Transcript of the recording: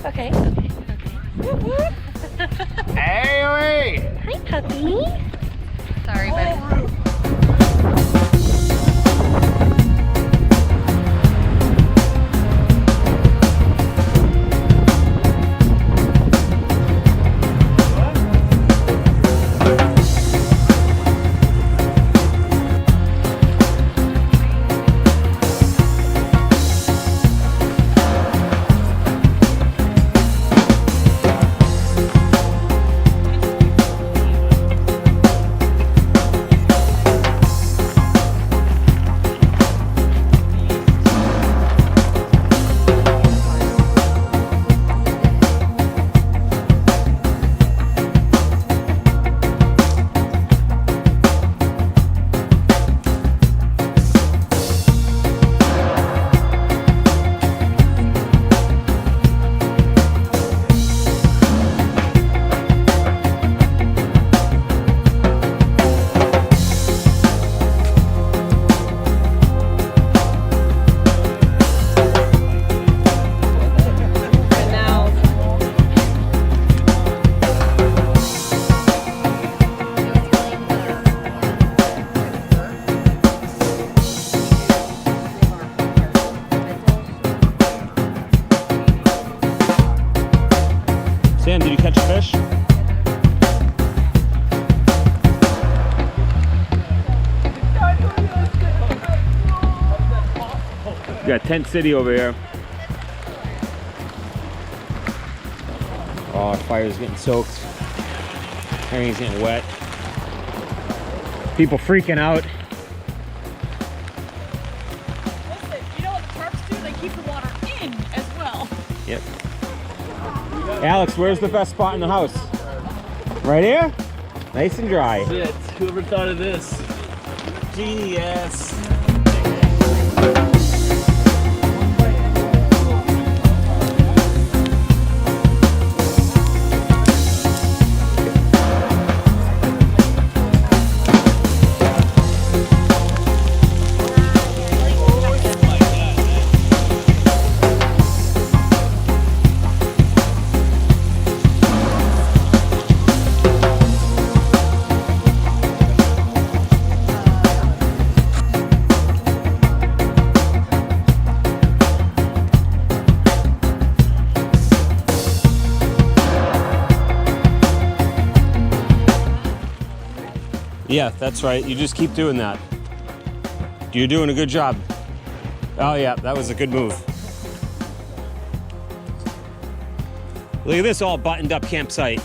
Okay, okay, okay. Hey! Hi, puppy. Sorry, buddy. Sam, did you catch a fish? We got Tent City over here. Oh, our fire's getting soaked. Everything's getting wet. People freaking out. Listen, you know what the tarps do? They keep the water in as well. Yep. Alex, where's the best spot in the house? Right here? Nice and dry. That's it. Whoever thought of this? Genius. Yeah, that's right. You just keep doing that. You're doing a good job. Oh yeah, that was a good move. Look at this all buttoned up campsite.